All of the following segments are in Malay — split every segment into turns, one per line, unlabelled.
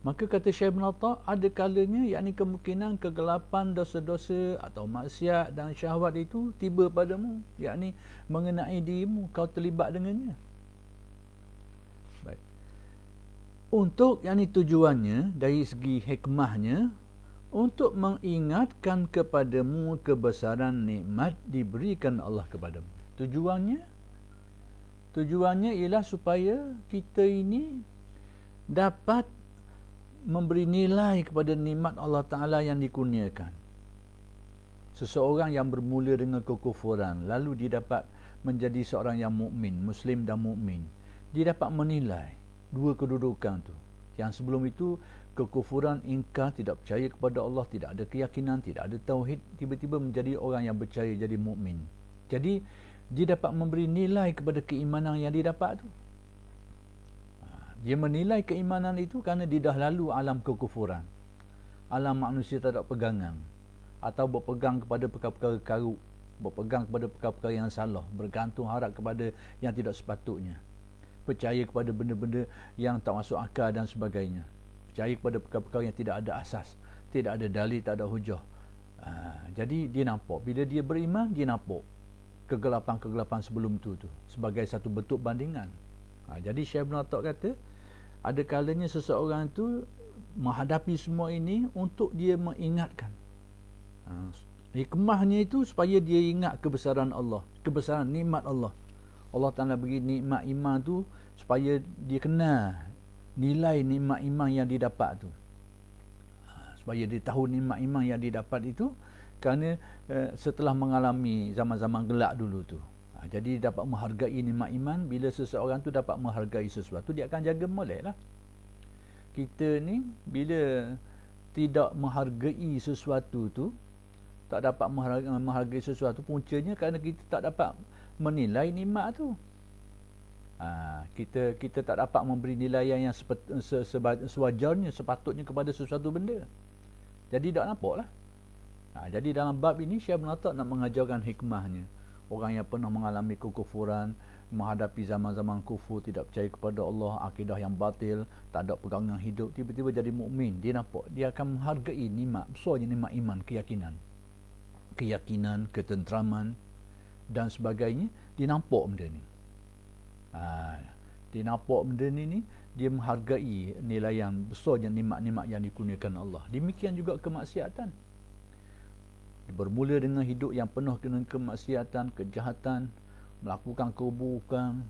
Maka kata Syekh Ibn Atta, ada kalanya yakni kemungkinan kegelapan dosa-dosa atau maksiat dan syahwat itu tiba padamu, yakni mengenai dirimu, kau terlibat dengannya. Baik. Untuk yakni tujuannya dari segi hikmahnya untuk mengingatkan kepadamu kebesaran nikmat diberikan Allah kepadamu. Tujuannya ialah supaya kita ini dapat memberi nilai kepada nikmat Allah Ta'ala yang dikurniakan. Seseorang yang bermula dengan kekufuran, lalu dia dapat menjadi seorang yang mukmin, Muslim dan mukmin. Dia dapat menilai dua kedudukan tu. Yang sebelum itu, kekufuran, ingkar, tidak percaya kepada Allah, tidak ada keyakinan, tidak ada tauhid, tiba-tiba menjadi orang yang percaya, jadi mukmin. Jadi, dia dapat memberi nilai kepada keimanan yang dia dapat tu. Dia menilai keimanan itu kerana dia dah lalu alam kekufuran. Alam manusia tak ada pegangan. Atau berpegang kepada perkara-perkara karuk. Berpegang kepada perkara-perkara yang salah. Bergantung harap kepada yang tidak sepatutnya. Percaya kepada benda-benda yang tak masuk akal dan sebagainya. Percaya kepada perkara-perkara yang tidak ada asas. Tidak ada dalil, tak ada hujah. Jadi dia nampak. Bila dia beriman, dia nampak kegelapan-kegelapan sebelum tu sebagai satu bentuk bandingan. Jadi Syekh Ibn Atta kata, ada kalanya seseorang itu menghadapi semua ini untuk dia mengingatkan. Hikmahnya itu supaya dia ingat kebesaran Allah, kebesaran nikmat Allah. Allah Ta'ala beri nikmat iman tu supaya dia kenal nilai nikmat iman yang didapat tu. Supaya dia tahu nikmat iman yang didapat itu kerana setelah mengalami zaman-zaman gelap dulu tu. Jadi dapat menghargai nikmat iman. Bila seseorang tu dapat menghargai sesuatu, dia akan jaga molek lah. Kita ni bila tidak menghargai sesuatu tu, tak dapat menghargai sesuatu, puncanya kerana kita tak dapat menilai nikmat tu. Kita tak dapat memberi nilaian yang sewajarnya, sepatutnya kepada sesuatu benda. Jadi tak nampak lah. Jadi dalam bab ini Syekh Ibn Atta nak mengajarkan hikmahnya. Orang yang pernah mengalami kekufuran, menghadapi zaman-zaman kufur, tidak percaya kepada Allah, akidah yang batil, tak ada pegangan hidup, tiba-tiba jadi mukmin. Dia nampak, dia akan menghargai nikmat, besarnya nikmat iman, keyakinan, ketenteraman dan sebagainya. Dia nampak benda ni. Dia nampak benda ni, dia menghargai nilai yang besarnya nikmat-nikmat yang dikurniakan Allah. Demikian juga kemaksiatan. Bermula dengan hidup yang penuh dengan kemaksiatan, kejahatan, melakukan keburukan.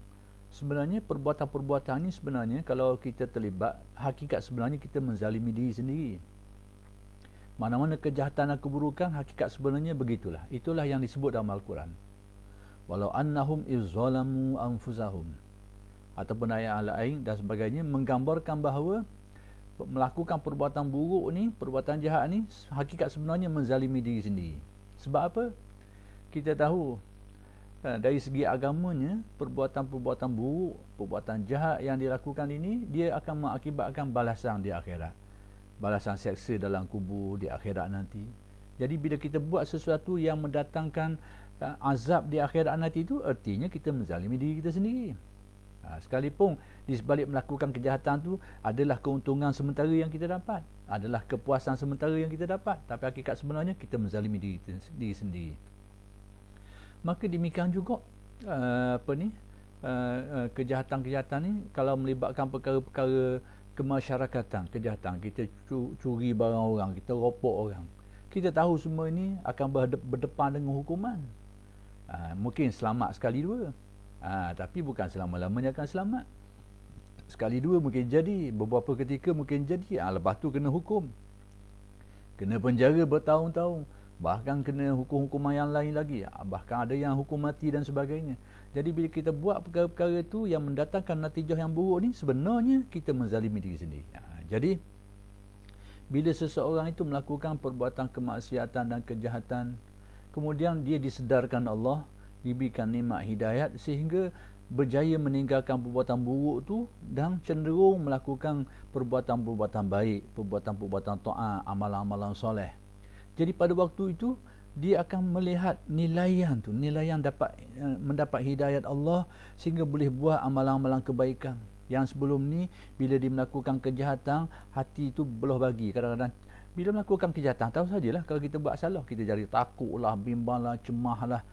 Sebenarnya perbuatan-perbuatan ini sebenarnya kalau kita terlibat, hakikat sebenarnya kita menzalimi diri sendiri. Mana-mana kejahatan dan keburukan, hakikat sebenarnya begitulah. Itulah yang disebut dalam Al-Quran. Walau annahum izzalamu anfusahum. Ataupun ayat lain dan sebagainya menggambarkan bahawa melakukan perbuatan buruk ni, perbuatan jahat ni, hakikat sebenarnya menzalimi diri sendiri. Sebab apa? Kita tahu dari segi agamanya, perbuatan-perbuatan buruk, perbuatan jahat yang dilakukan ini, dia akan mengakibatkan balasan di akhirat. Balasan seksa dalam kubur di akhirat nanti. Jadi bila kita buat sesuatu yang mendatangkan azab di akhirat nanti itu, artinya kita menzalimi diri kita sendiri. Sekalipun di sebalik melakukan kejahatan tu adalah keuntungan sementara yang kita dapat, adalah kepuasan sementara yang kita dapat, tapi hakikat sebenarnya kita menzalimi diri sendiri. Maka demikian juga kejahatan-kejahatan ni kalau melibatkan perkara-perkara kemasyarakatan, kejahatan, kita curi barang orang, kita ropok orang, kita tahu semua ini akan berdepan dengan hukuman. Mungkin selamat sekali dua, tapi bukan selama-lamanya akan selamat. Sekali dua mungkin jadi, beberapa ketika mungkin jadi, lepas tu kena hukum, kena penjara bertahun-tahun, bahkan kena hukum-hukuman yang lain lagi, bahkan ada yang hukum mati dan sebagainya. Jadi bila kita buat perkara-perkara itu yang mendatangkan natijah yang buruk ni, sebenarnya kita menzalimi diri sendiri. Jadi bila seseorang itu melakukan perbuatan kemaksiatan dan kejahatan, kemudian dia disedarkan Allah, diberikan nikmat hidayat sehingga berjaya meninggalkan perbuatan buruk tu dan cenderung melakukan perbuatan-perbuatan baik, perbuatan-perbuatan taat, amalan-amalan soleh. Jadi pada waktu itu dia akan melihat nilaian tu, nilaian mendapat hidayat Allah sehingga boleh buat amalan-amalan kebaikan. Yang sebelum ni bila dia melakukan kejahatan, hati itu belah bagi. Kadang-kadang bila melakukan kejahatan, tahu sajalah kalau kita buat salah, kita jadi takutlah, bimbanglah, cemaslah.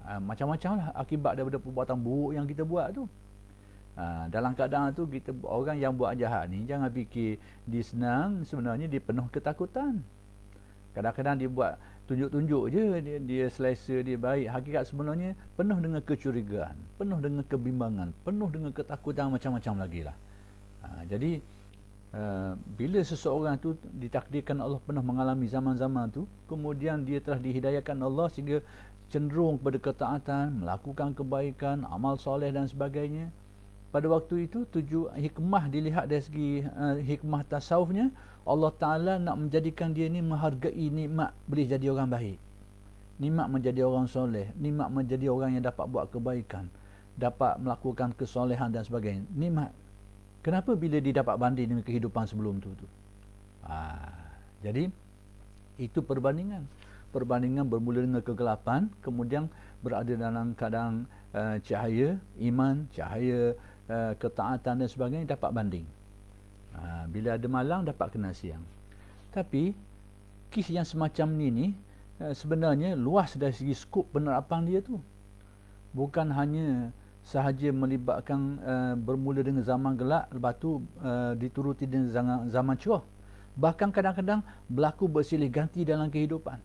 Macam-macam lah akibat daripada perbuatan buruk yang kita buat tu. Dalam keadaan tu kita, orang yang buat jahat ni jangan fikir dia senang, sebenarnya dia penuh ketakutan. Kadang-kadang dia buat tunjuk-tunjuk je, dia selesa, dia baik. Hakikat sebenarnya penuh dengan kecurigaan, penuh dengan kebimbangan, penuh dengan ketakutan macam-macam lagi lah. Jadi bila seseorang tu ditakdirkan Allah pernah mengalami zaman-zaman tu, kemudian dia telah dihidayahkan Allah sehingga cenderung kepada ketaatan, melakukan kebaikan, amal soleh dan sebagainya. Pada waktu itu hikmah dilihat dari segi hikmah tasawufnya, Allah Ta'ala nak menjadikan dia ni menghargai nikmat boleh jadi orang baik, nikmat menjadi orang soleh, nikmat menjadi orang yang dapat buat kebaikan, dapat melakukan kesolehan dan sebagainya. Nikmat. Kenapa? Bila dia dapat banding dengan kehidupan sebelum tu. Jadi itu perbandingan. Perbandingan bermula dengan kegelapan, kemudian berada dalam keadaan cahaya iman, cahaya ketaatan dan sebagainya, dapat banding. Bila ada malam, dapat kena siang. Tapi kes yang semacam ni sebenarnya luas dari segi skop penerapan dia tu. Bukan hanya sahaja melibatkan bermula dengan zaman gelap, lepas tu dituruti dengan zaman cerah. Bahkan kadang-kadang berlaku bersilih ganti dalam kehidupan.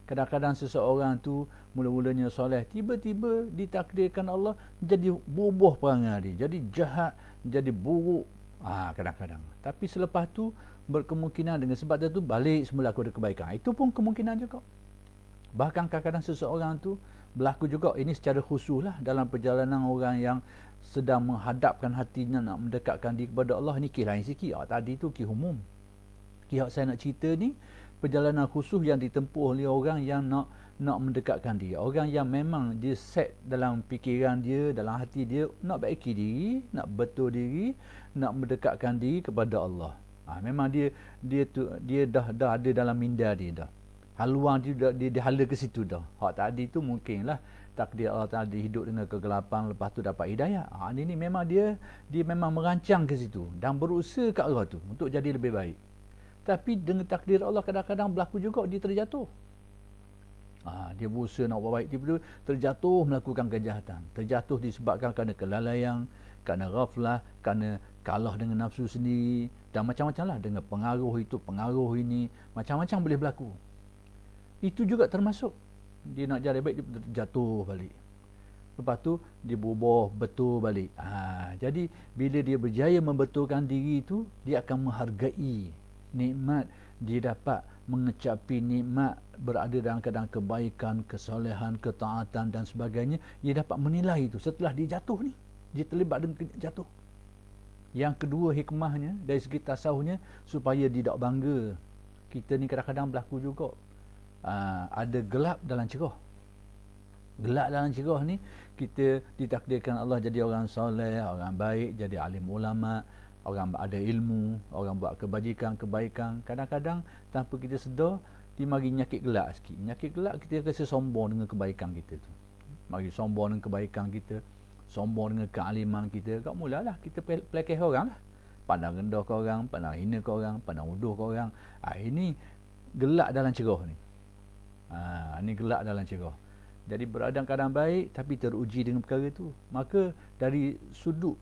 Kadang-kadang seseorang tu mula-mulanya soleh, tiba-tiba ditakdirkan Allah jadi bubuh perangai dia, jadi jahat, jadi buruk. Kadang-kadang. Tapi selepas tu berkemungkinan dengan sebab itu balik semula aku ada kebaikan. Itu pun kemungkinan juga. Bahkan kadang-kadang seseorang tu berlaku juga, ini secara khusus lah dalam perjalanan orang yang sedang menghadapkan hatinya nak mendekatkan diri kepada Allah. Ni kisah lain sikit. Tadi tu kisah umum. Kisah saya nak cerita ni perjalanan khusus yang ditempuh oleh orang yang nak mendekatkan dia. Orang yang memang dia set dalam fikiran dia, dalam hati dia nak baiki diri, nak betul diri, nak mendekatkan diri kepada Allah. Memang dia dah ada dalam minda dia dah. Haluan dia hala ke situ dah. Hak tadi tu mungkinlah takdir Allah Ta'ala hidup dengan kegelapan, lepas tu dapat hidayah. Ini memang dia memang merancang ke situ dan berusaha ke arah tu untuk jadi lebih baik. Tapi dengan takdir Allah kadang-kadang berlaku juga dia terjatuh. Dia berusaha nak buat baik, tiba-tiba terjatuh melakukan kejahatan. Terjatuh disebabkan kerana kelalaian, kerana ghaflah, kerana kalah dengan nafsu sendiri dan macam-macam lah, dengan pengaruh itu, pengaruh ini, macam-macam boleh berlaku. Itu juga termasuk dia nak jadi baik, dia jatuh balik. Lepas tu dia berubah betul balik. Jadi bila dia berjaya membetulkan diri itu, dia akan menghargai nikmat, dia dapat mengecapi nikmat berada dalam keadaan kebaikan, kesolehan, ketaatan dan sebagainya. Dia dapat menilai itu setelah dia jatuh ni, dia terlibat dengan jatuh. Yang kedua hikmahnya dari segi tasawufnya, supaya dia tak bangga. Kita ni kadang-kadang berlaku juga ada gelap dalam cerah. Gelap dalam cerah ni, kita ditakdirkan Allah jadi orang soleh, orang baik, jadi alim ulama, orang ada ilmu, orang buat kebajikan, kebaikan. Kadang-kadang tanpa kita sedar, dia mari nyakit gelak sikit. Nyakit gelak, kita rasa sombong dengan kebaikan kita tu. Mari sombong dengan kebaikan kita, sombong dengan kealiman kita. Kat mulalah kita pelekeh orang lah. Pandang rendah ke orang, pandang hina ke orang, pandang uduh ke orang. Ini gelak dalam cerah ni. Ini gelak dalam cerah. Jadi berada dalam keadaan baik tapi teruji dengan perkara itu. Maka dari sudut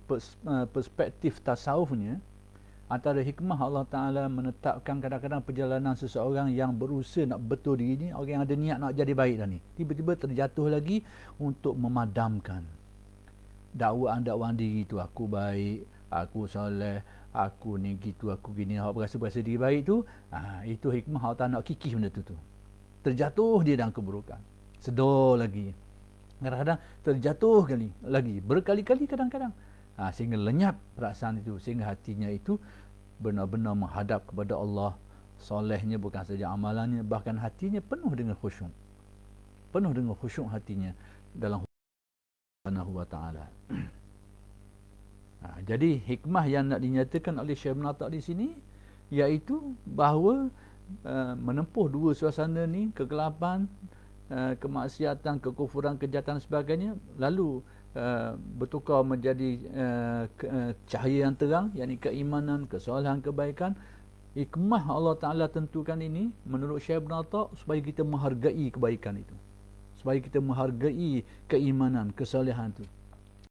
perspektif tasawufnya, antara hikmah Allah Ta'ala menetapkan kadang-kadang perjalanan seseorang yang berusaha nak betul diri ni, orang yang ada niat nak jadi baik dah ni, tiba-tiba terjatuh lagi untuk memadamkan dakwaan-dakwaan diri tu. Aku baik, aku soleh, aku ni gitu, aku gini, berasa diri baik tu. Itu hikmah Allah Ta'ala nak kikis benda tu. Terjatuh dia dalam keburukan. Sedar lagi. Kadang-kadang terjatuh lagi. Berkali-kali kadang-kadang. Sehingga lenyap perasaan itu. Sehingga hatinya itu benar-benar menghadap kepada Allah. Solehnya bukan saja amalannya, bahkan hatinya penuh dengan khusyuk. Penuh dengan khusyuk hatinya dalam Subhanahu wa ta'ala. Jadi hikmah yang nak dinyatakan oleh Syekh Ibn Atta' di sini, iaitu bahawa menempuh dua suasana ni, kegelapan, kemaksiatan, kekufuran, kejahatan sebagainya, lalu bertukar menjadi cahaya yang terang, yakni keimanan, kesolehan, kebaikan. Hikmah Allah Ta'ala tentukan ini menurut Syekh Ibn Atta supaya kita menghargai kebaikan itu, supaya kita menghargai keimanan, kesolehan itu.